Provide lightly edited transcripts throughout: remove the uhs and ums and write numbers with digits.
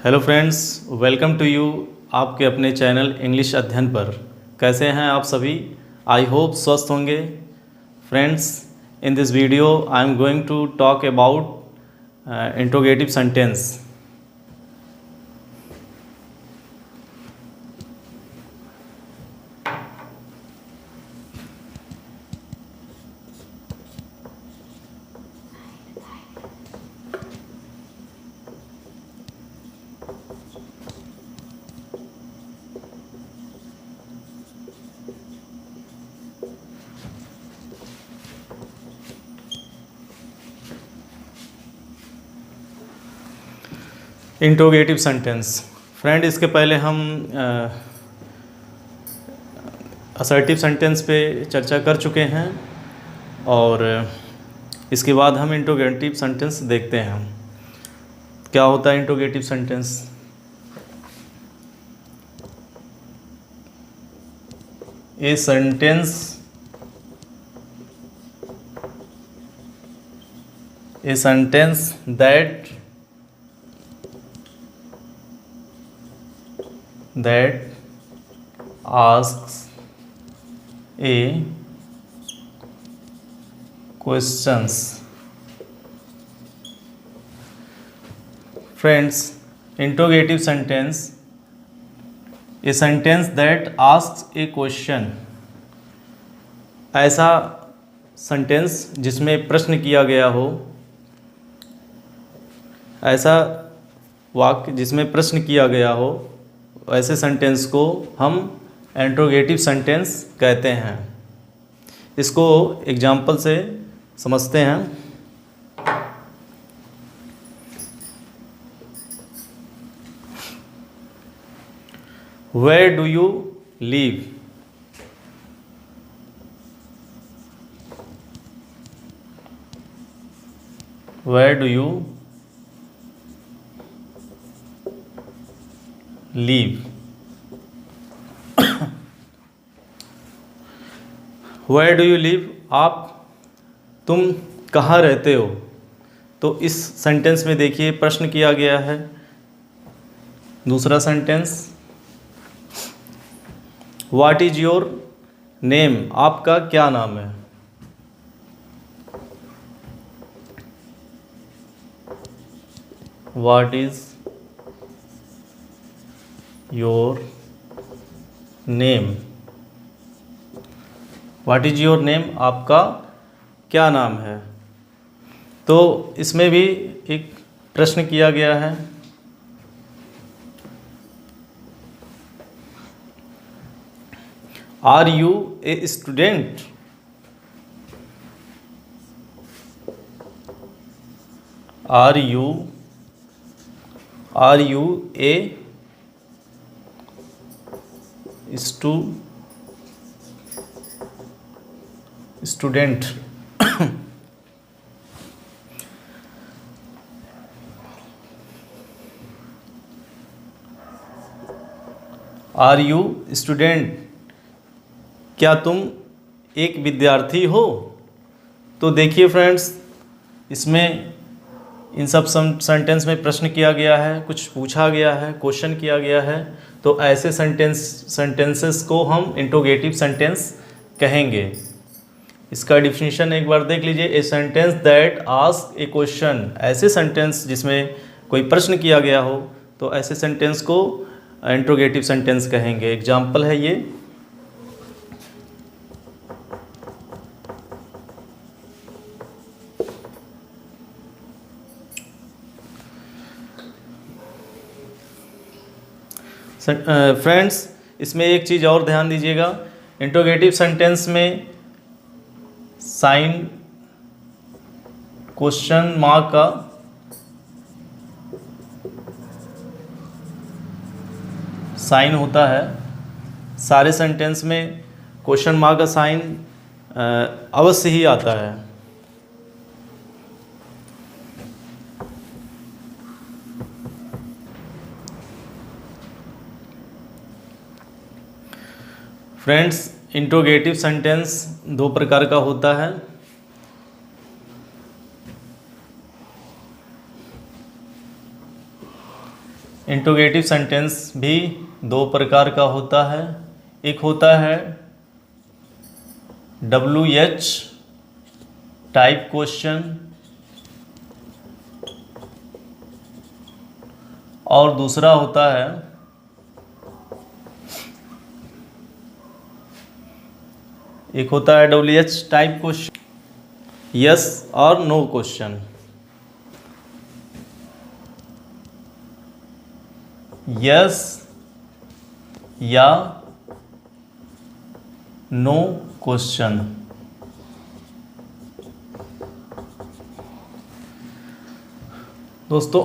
Hello friends, welcome to you आपके अपने channel English अध्ययन पर। कैसे हैं आप सभी? आई होप स्वस्थ होंगे। Friends, in this video I am going to talk about interrogative sentence. Interrogative sentence friend, इसके पहले हम असर्टिव सेंटेंस पे चर्चा कर चुके हैं और इसके बाद हम इंट्रोगेटिव सेंटेंस देखते हैं। क्या होता है interrogative sentence? A sentence that asks a questions. Friends, interrogative sentence, a sentence that asks a question, ऐसा सेंटेंस जिसमें प्रश्न किया गया हो, ऐसा वाक्य जिसमें प्रश्न किया गया हो, ऐसे सेंटेंस को हम इंट्रोगेटिव सेंटेंस कहते हैं। इसको एग्जाम्पल से समझते हैं। Where do you live? Where do you live? Where do you live? तुम कहाँ रहते हो? तो इस सेंटेंस में देखिए प्रश्न किया गया है। दूसरा sentence, what is your name? आपका क्या नाम है? What is your name? What is your name? आपका क्या नाम है? तो इसमें भी एक प्रश्न किया गया है। Are you a student? Are you a student? Are you student? क्या तुम एक विद्यार्थी हो? तो देखिए फ्रेंड्स, इसमें इन सब सेंटेंस में प्रश्न किया गया है, कुछ पूछा गया है, क्वेश्चन किया गया है। तो ऐसे सेंटेंसेस को हम इंट्रोगेटिव सेंटेंस कहेंगे। इसका डिफिनीशन एक बार देख लीजिए। A sentence that ask A question, ऐसे सेंटेंस जिसमें कोई प्रश्न किया गया हो, तो ऐसे सेंटेंस को इंट्रोगेटिव सेंटेंस कहेंगे। एग्जाम्पल है ये, फ्रेंड्स इसमें एक चीज़ और ध्यान दीजिएगा। इंट्रोगेटिव सेंटेंस में साइन, क्वेश्चन मार्क का साइन होता है। सारे सेंटेंस में क्वेश्चन मार्क का साइन अवश्य ही आता है। फ्रेंड्स, इंट्रोगेटिव सेंटेंस दो प्रकार का होता है। इंट्रोगेटिव सेंटेंस भी दो प्रकार का होता है। एक होता है WH टाइप क्वेश्चन और दूसरा होता है WH टाइप क्वेश्चन, यस और नो क्वेश्चन। यस या नो क्वेश्चन। दोस्तों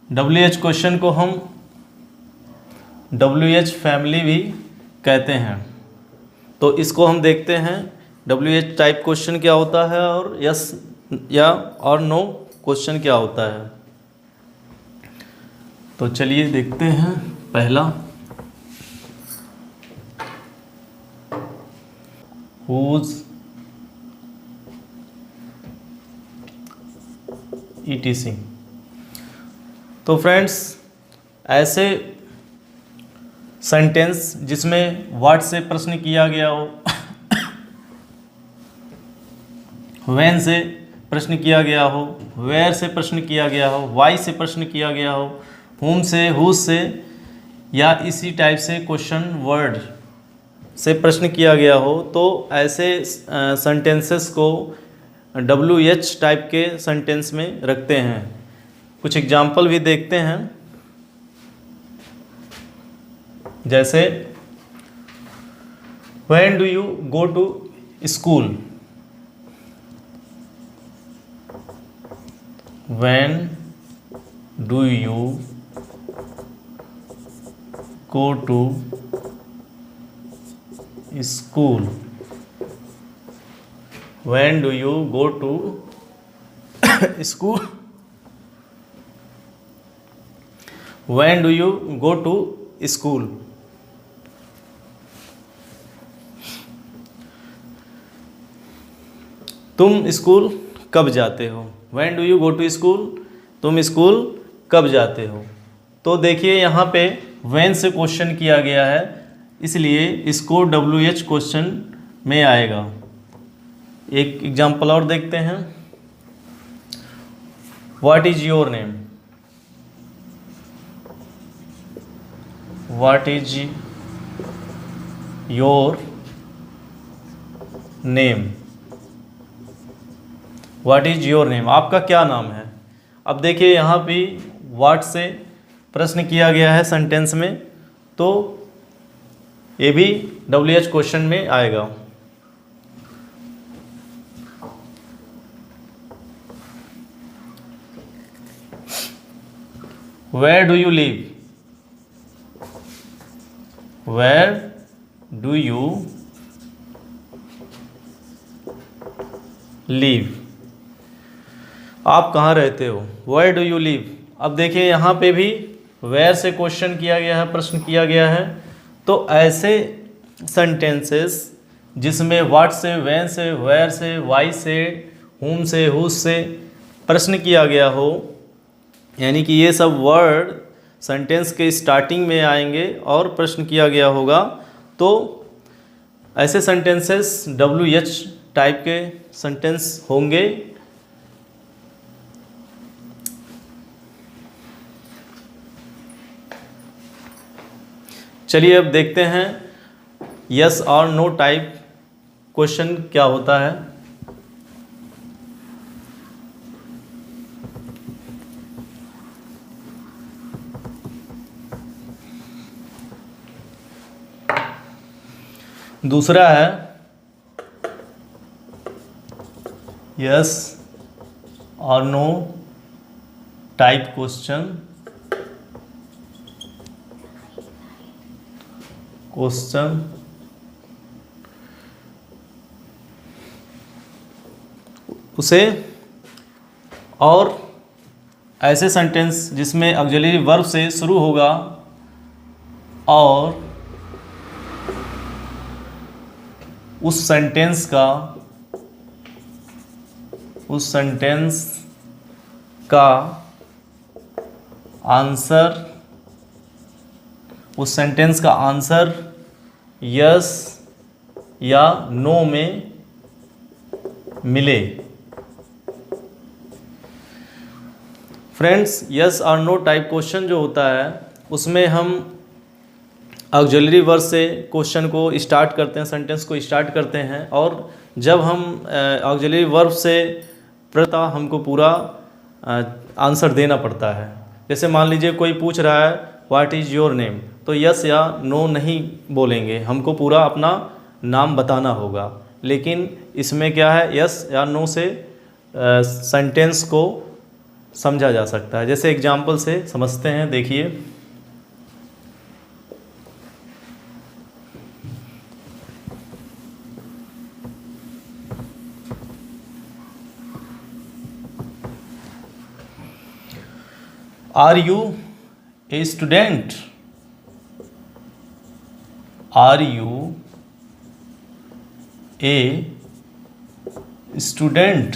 WH क्वेश्चन को हम WH फैमिली भी कहते हैं। तो इसको हम देखते हैं WH टाइप क्वेश्चन क्या होता है और यस या और नो क्वेश्चन क्या होता है। तो चलिए देखते हैं। पहला, whose etc। तो फ्रेंड्स, ऐसे सेंटेंस जिसमें व्हाट से प्रश्न किया गया हो, व्हेन से प्रश्न किया गया हो, वेयर से प्रश्न किया गया हो, वाई से प्रश्न किया गया हो, हुम से, हुज से या इसी टाइप से क्वेश्चन वर्ड से प्रश्न किया गया हो, तो ऐसे सेंटेंसेस को WH टाइप के सेंटेंस में रखते हैं। कुछ एग्जाम्पल भी देखते हैं। जैसे when do you go to school, when do you go to school, when do you go to school, when do you go to school. तुम स्कूल कब जाते हो, when do you go to school, तुम school कब जाते हो। तो देखिए यहाँ पे व्हेन से क्वेश्चन किया गया है, इसलिए इसको WH क्वेश्चन में आएगा। एक एग्जाम्पल और देखते हैं। What is your name, what is your name, what is your name, आपका क्या नाम है। अब देखिए यहाँ पे व्हाट से प्रश्न किया गया है सेंटेंस में, तो ये भी WH क्वेश्चन में आएगा। Where do you live, where do you live, आप कहाँ रहते हो, वेयर डू यू लिव। अब देखिए यहाँ पे भी वेयर से क्वेश्चन किया गया है, प्रश्न किया गया है। तो ऐसे सेंटेंसेस जिसमें व्हाट से, व्हेन से, वेयर से, वाई से, हुम से, हुज से प्रश्न किया गया हो, यानी कि ये सब वर्ड सेंटेंस के स्टार्टिंग में आएंगे और प्रश्न किया गया होगा, तो ऐसे सेंटेंसेस WH टाइप के सेंटेंस होंगे। चलिए अब देखते हैं यस और नो टाइप क्वेश्चन क्या होता है। दूसरा है यस और नो टाइप क्वेश्चन, उसे और ऐसे सेंटेंस जिसमें ऑक्सिलरी वर्ब से शुरू होगा और उस सेंटेंस का आंसर, उस सेंटेंस का आंसर यस या नो में मिले। फ्रेंड्स, यस और नो टाइप क्वेश्चन जो होता है उसमें हम ऑक्सिलरी वर्ब से क्वेश्चन को स्टार्ट करते हैं, सेंटेंस को स्टार्ट करते हैं। और जब हम ऑक्सिलरी वर्ब से प्रता हमको पूरा आंसर देना पड़ता है। जैसे मान लीजिए कोई पूछ रहा है व्हाट इज़ योर नेम, तो यस या नो नहीं बोलेंगे, हमको पूरा अपना नाम बताना होगा। लेकिन इसमें क्या है, यस या नो से सेंटेंस को समझा जा सकता है। जैसे एग्जाम्पल से समझते हैं, देखिए। Are you a student? Are you a student?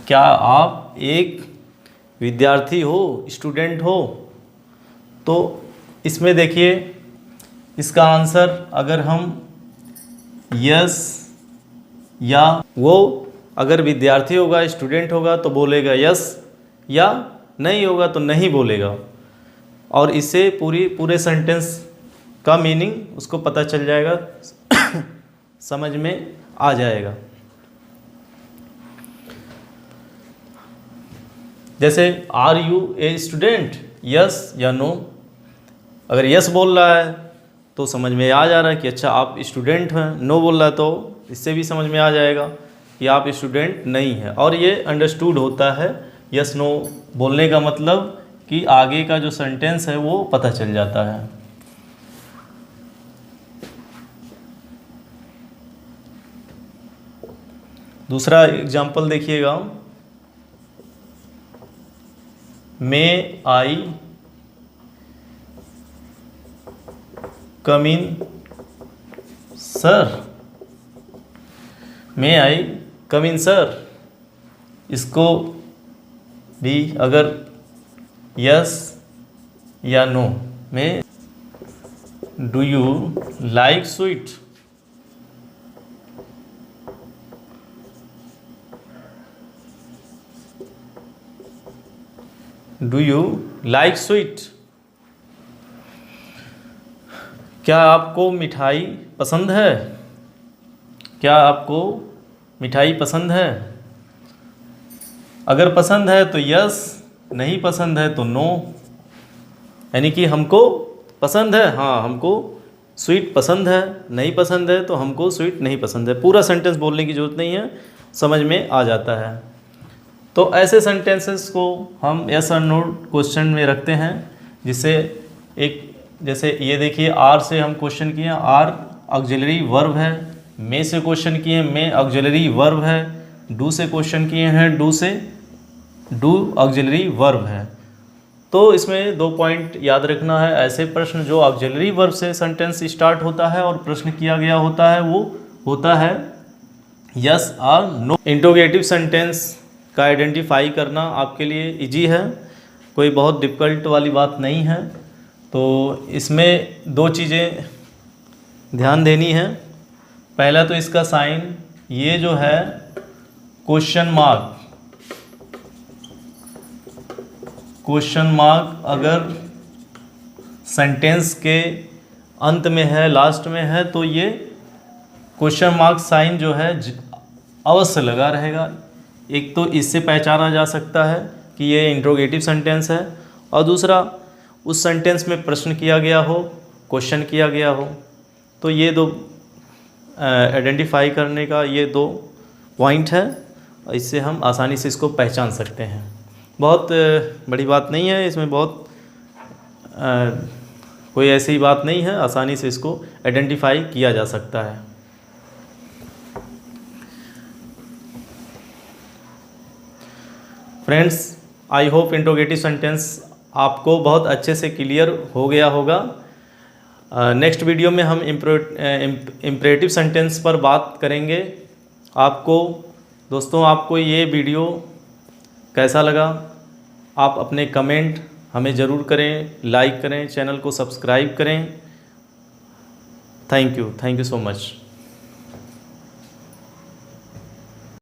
क्या आप एक विद्यार्थी हो, स्टूडेंट हो? तो इसमें देखिए इसका आंसर अगर हम यस या वो अगर विद्यार्थी होगा, स्टूडेंट होगा तो बोलेगा यस, या नहीं होगा तो नहीं बोलेगा। और इससे पूरे सेंटेंस का मीनिंग उसको पता चल जाएगा, समझ में आ जाएगा। जैसे are you a student, yes या नो। अगर यस बोल रहा है तो समझ में आ जा रहा है कि अच्छा आप स्टूडेंट हैं। नो बोल रहा है तो इससे भी समझ में आ जाएगा कि आप स्टूडेंट नहीं हैं। और ये अंडरस्टूड होता है, यस नो बोलने का मतलब कि आगे का जो सेंटेंस है वो पता चल जाता है। दूसरा एग्जाम्पल देखिएगा। मे आई कम इन सर? मे आई कम इन सर, इसको भी अगर यस या नो में, do you like sweet? Do you like sweet? क्या आपको मिठाई पसंद है? क्या आपको मिठाई पसंद है? अगर पसंद है तो यस, नहीं पसंद है तो नो। यानी कि हमको पसंद है, हाँ हमको स्वीट पसंद है, नहीं पसंद है तो हमको स्वीट नहीं पसंद है। पूरा सेंटेंस बोलने की ज़रूरत नहीं है, समझ में आ जाता है। तो ऐसे सेंटेंसेस को हम यस और नो क्वेश्चन में रखते हैं, जिससे एक, जैसे ये देखिए आर से हम क्वेश्चन किए, आर ऑक्सिलरी वर्ब है। मे से क्वेश्चन किए, मे ऑक्सिलरी वर्ब है। डू से क्वेश्चन किए हैं, डू ऑक्सिलरी वर्ब है। तो इसमें 2 पॉइंट याद रखना है। ऐसे प्रश्न जो ऑक्सिलरी वर्ब से सेंटेंस स्टार्ट होता है और प्रश्न किया गया होता है वो होता है यस और नो। इंट्रोगेटिव सेंटेंस का आइडेंटिफाई करना आपके लिए इजी है, कोई बहुत डिफ़िकल्ट वाली बात नहीं है। तो इसमें 2 चीज़ें ध्यान देनी है। पहला तो इसका साइन, ये जो है क्वेश्चन मार्क, अगर सेंटेंस के अंत में है, लास्ट में है, तो ये क्वेश्चन मार्क साइन जो है अवश्य लगा रहेगा। एक तो इससे पहचाना जा सकता है कि ये इंट्रोगेटिव सेंटेंस है, और दूसरा उस सेंटेंस में प्रश्न किया गया हो, क्वेश्चन किया गया हो। तो ये 2 आइडेंटिफाई करने का ये 2 पॉइंट है, इससे हम आसानी से इसको पहचान सकते हैं। बहुत बड़ी बात नहीं है इसमें, बहुत कोई ऐसी बात नहीं है, आसानी से इसको आइडेंटिफाई किया जा सकता है। Friends, I hope interrogative sentence आपको बहुत अच्छे से क्लियर हो गया होगा। नेक्स्ट वीडियो में हम इम्परेटिव सेंटेंस पर बात करेंगे। दोस्तों आपको ये वीडियो कैसा लगा आप अपने कमेंट हमें ज़रूर करें, लाइक करें, चैनल को सब्सक्राइब करें। Thank you so much.